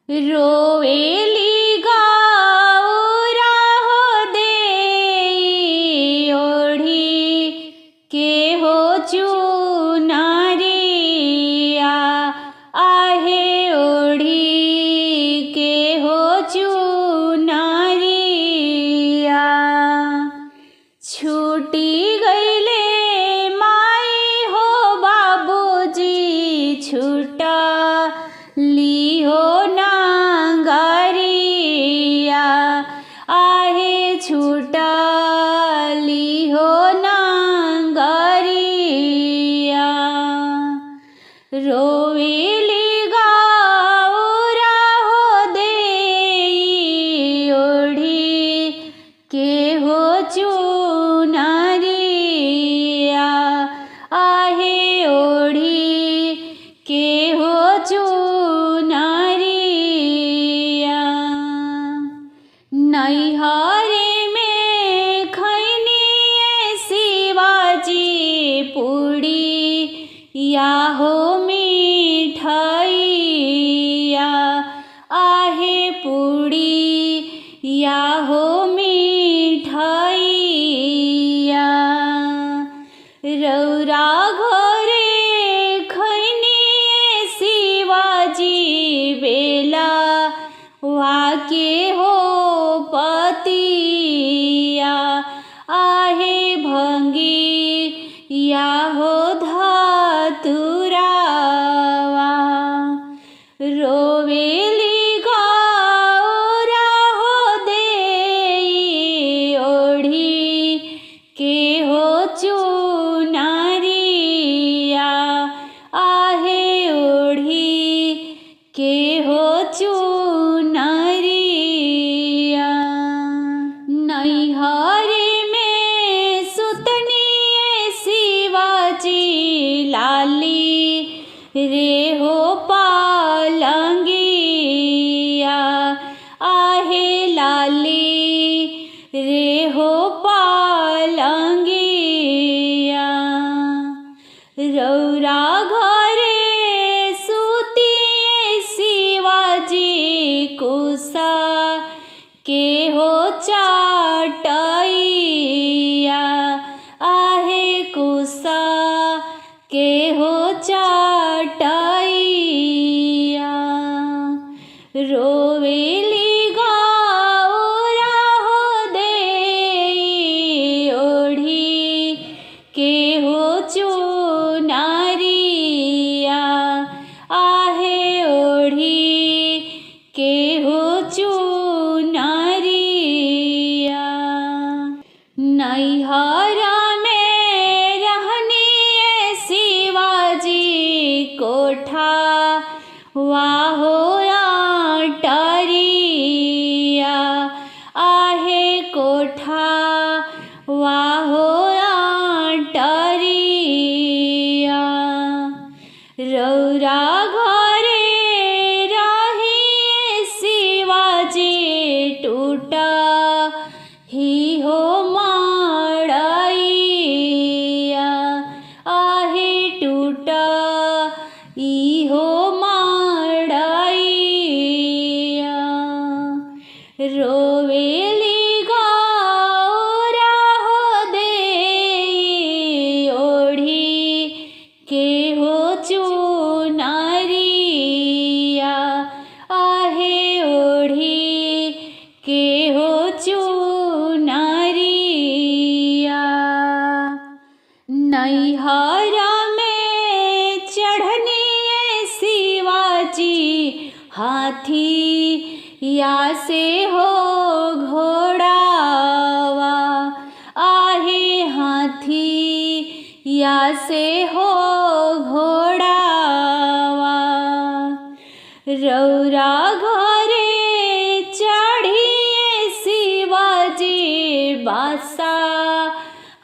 रोवेली गौरा हो देई ओढ़ी के हो चुनरिया आहे ओढ़ी के हो चुनरिया। छूटी गईले माई हो बाबूजी छूटा ली हो नांगरिया आहे छूटा ली हो नांगरिया। रोवेली गौरा हो देई ओढ़ी के हो चुनरिया आहे ओढ़ी के हो चुनरिया। नैहरे में खैनी शिवाजी पूड़ी या हो मिठाइया आहे पूड़ी या हो मिठाइया। रौरा घरे खैनी शिवाजी बेला वाके हो पतिया आहे भंगी या हो धतुरावा। रोवेली गौरा हो देई ओढ़ी के हो चुनरिया आहे ओढ़ी के हो चुनरिया। नैहरे में सुतनी शिवाजी लाली रे हो पालंगिया आहे लाली रे हो पालंगिया। रौरा घरे सूती शिवाजी कुसा के हो चाटइया आहे कुसा के हो चाटइया। रोवेली गौरा हो देई ओढ़ी के हो चुनरिया आहे ओढ़ी के हो चुनरिया। नैहरा में रहनी शिवाजी कोठा वाहो अटरिया आहे कोठा वाहो अटरिया। रौरा घरे रही शिवाजी टूटा ही हो मड़इया आहे टूटा ई हो मड़इया। रोवेली गौरा हो देई ओढ़ी के हो चुनरिया आहे ओढ़ी के हो चुनरिया। नैहरा में चढ़नी शिवाजी हाथी या से हो घोड़ावा आहे हाथी या से हो घोड़ावा। रौरा घरे चढ़ी शिवाजी बासा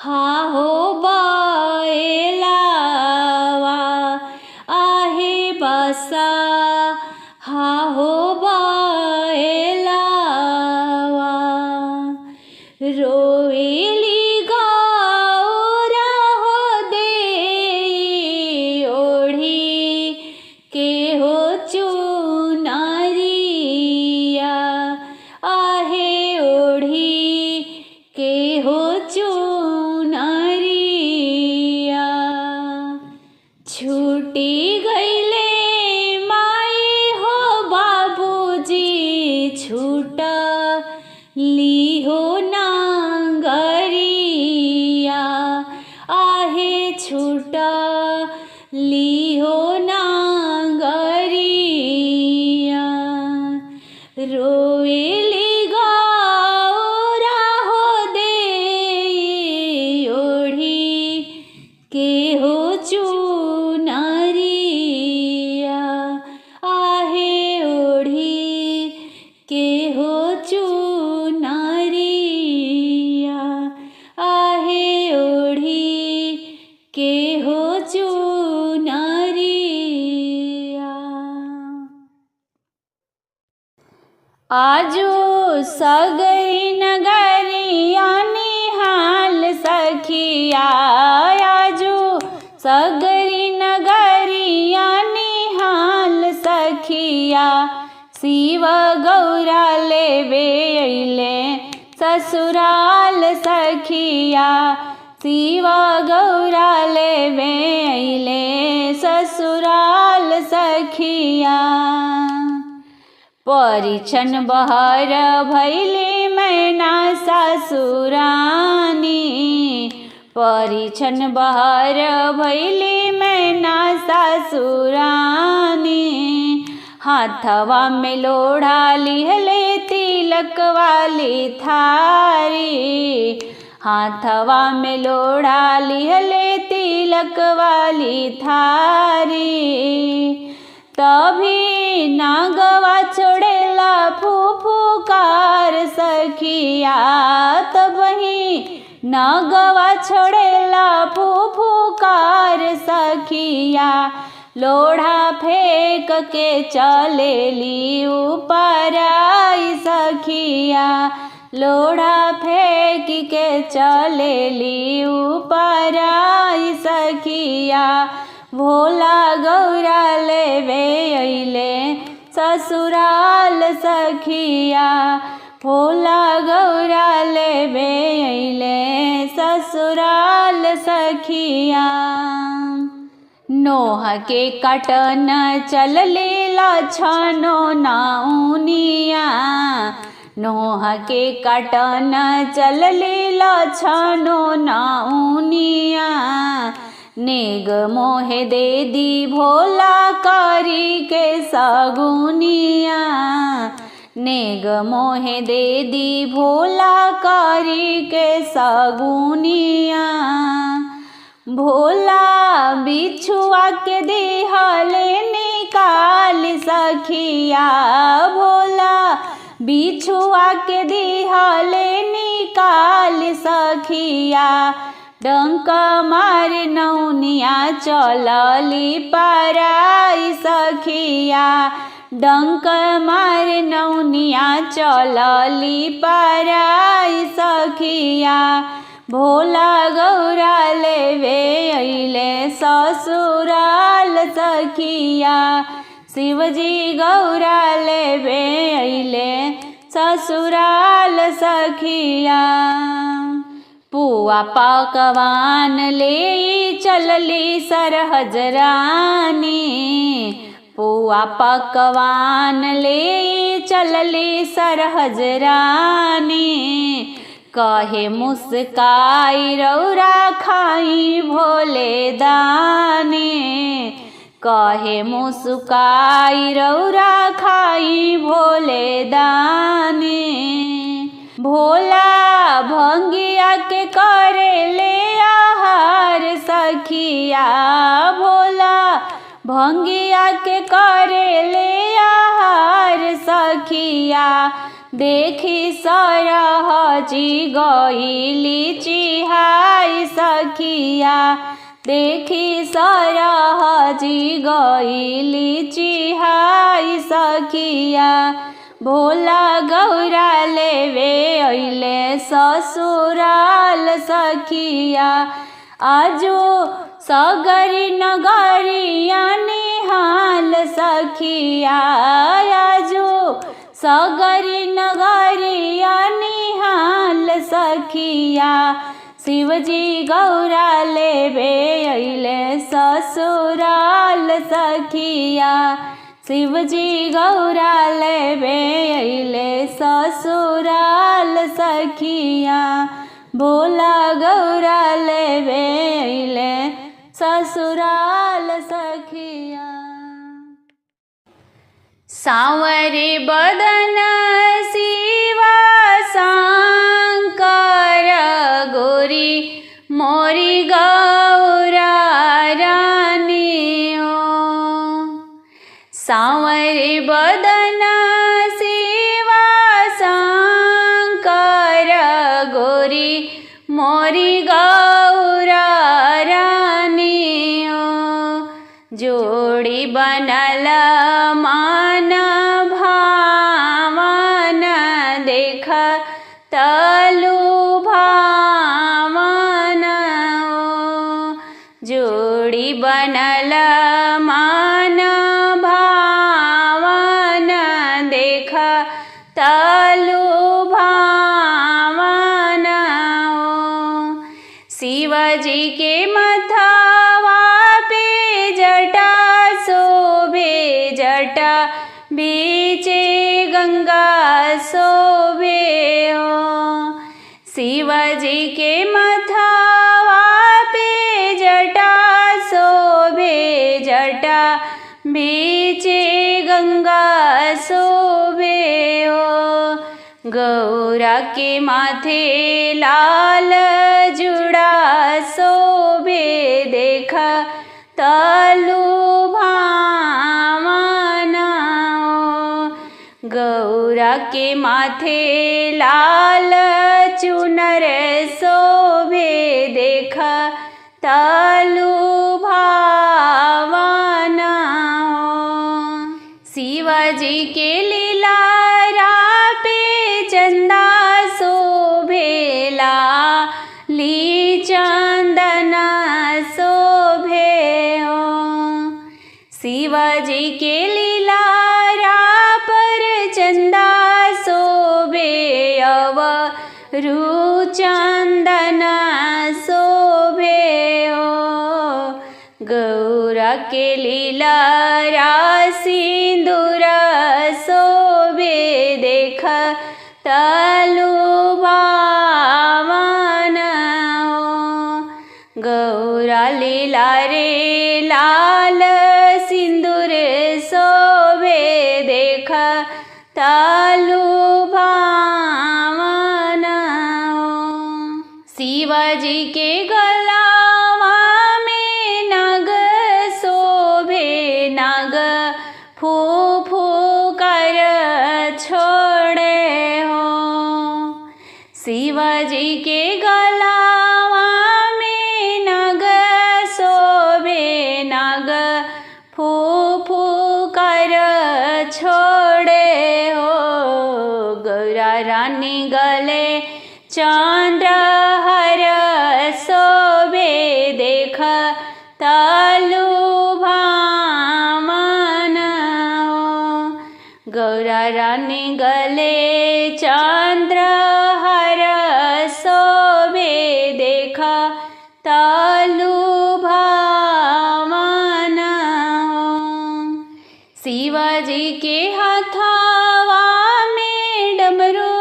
हा हो बैलावा आहे बासा हा हो बैलावा। रोवेली गौरा हो देई ओढ़ी के हो चुनरिया आजू सगरी नगरिया निहाल सखिया, आजू सगरी नगरिया निहाल सखिया। शिव गौरा लेवे अइले ससुराल सखिया, शिव गौरा लेवे अइले ससुराल सखिया। परिछन बहर भैली मैना ससुरानी, परिछन बहर भैली मैना ससुरानी। हाथवा में लोढ़ा लिहले तिलक वाली थारी, हाथवा में लोढ़ा लिहले तिलक वाली थारी। तभी नागवा छोड़ेला फुफुकार सखिया, तबही नागवा छोड़ेला फुफुकार सखिया। लोढ़ा फेंक के चलेली ऊपर आई सखिया, लोढ़ा फेंक के चलेली ऊपर आई सखिया। भोला गौरा लेवे अइले ससुराल सखिया, भोला गौरा लेवे अइले ससुराल सखिया। नोह के कटन चलले लछनो नाउनिया, नोह के कटन चलले लछनो नाउनिया। नेग मोहे दे दी भोला करी के सगुनिया, नेग मोहे दे दी भोला करी के सगुनिया। भोला बिछुआ के दिहले निकाल सखिया, भोला बिछुआ के दिहले निकाल सखिया। डंक मार नौनिया चलली पराई सखिया, डंक मार नौनिया चलली पराई सखिया। भोला गौरा लेवे अइले ससुराल सखिया, शिवजी गौरा लेवे अइले ससुराल सखिया। पुआ पकवान ले चलली सरहज रानी, पुआ पकवान ले चलली सरहज रानी। कहे मुस्काई रौरा खाई भोले दानी, कहे मुस्काई रौरा खाई भोले दानी। भोला भंगिया के करे ले आहार सखिया, भोला भंगिया के करे ले आहार सखिया। देखी सरहजी गइली चिहाई सखिया, देखी सरहजी गइली चिहाई सखिया। भोला गौरा लेवे अइले ससुराल सखिया, आजू सगरी नगरिया निहाल सखिया, आजू सगरी नगरिया निहाल सखिया। शिवजी गौरा लेवे अइले ससुराल सखिया, शिवजी गौरा लेवे अइले ससुराल सखिया। भोला गौरा लेवे अइले ससुराल सखिया। सांवरे बदन शिवा शंकर गोरी मोरी गौरा रानी ओ। सांवरे बदन शिवा शंकर गोरी मोरी गौरा रानी ओ। जोड़ी बनल मान भावन तलु भावन जोड़ी बनल मान भावन देख तलु भावन शिवजी के मथवा पे जटा शोभे जटा बीचे गंगा शोभे शिवजी के मथवा पे जटा शोभे जटा बीचे गंगा शोभे गौरा के माथे लाल जुड़ा शोभे देख तलु भावन गौरा के माथे लाल चुनर शोभे देख तलु भावन शिवजी के लीलारा पे चंदा शोभेला ली चंदन शोभे शिवजी के लीलारा पर चंदा शोभे अवरु चंदन शोभे गौरा के लीलारा सिंदूर शोभे देख तलु भावन गौरा लीला रे लाल सिंदूर शोभे देख तलु भावन शिवजी के गलावा में नाग शोभे नाग फू फू कर छोड़े हो शिवजी के गलावा में नाग शोभे नाग फू फू कर छोड़े हो गौरा रानी गले चंद्रहार शोभे देख तलु भावन गौरा रानी गले चंद्रहार शोभे देख तलु भावन शिवजी के हाथवा में डमरू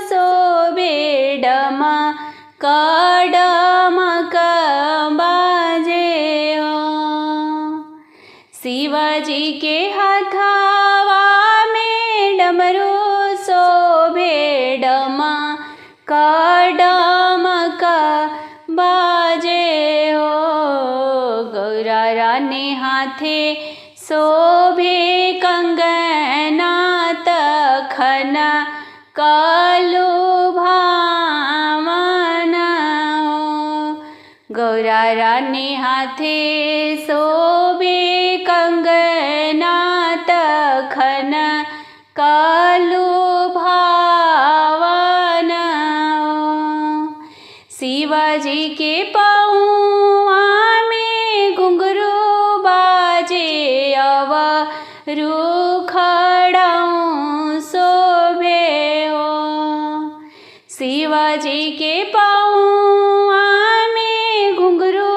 शोभे डमा कड़मक बाजे शिवजी के हाथवा में डमरू शोभे डमा कड़मक बाजे गौरा रानी हाथे शोभे कंगना तखन कलु भावन गौरा रानी हाथे शोभे कंगना तखन कलु भावन शिवजी के पौआ में घुंघरू बाजे अवरु खड़ाऊँ शोभे शिवजी के पौआ में घुंघरू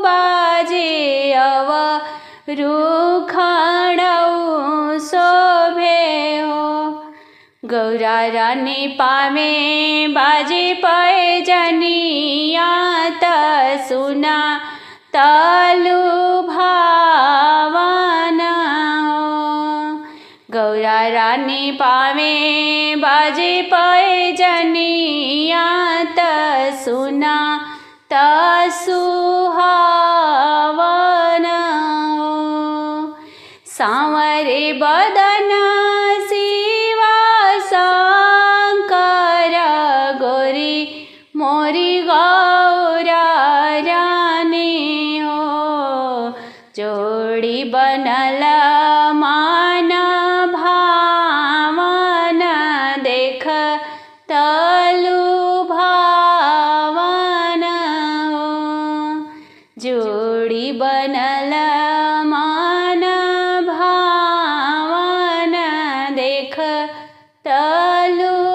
बाजे अवरु खड़ाऊँ शोभे गौरा रानी पावे बाजे पैजनिया त सुना तलु भावन गौरा रानी पावे बाजे पैजनिया त सुना त सुहावन सांवरे बदन शिवा शंकर गोरी मोरी गौरा रानी हो जोड़ी बनल मान भावन देख त तलु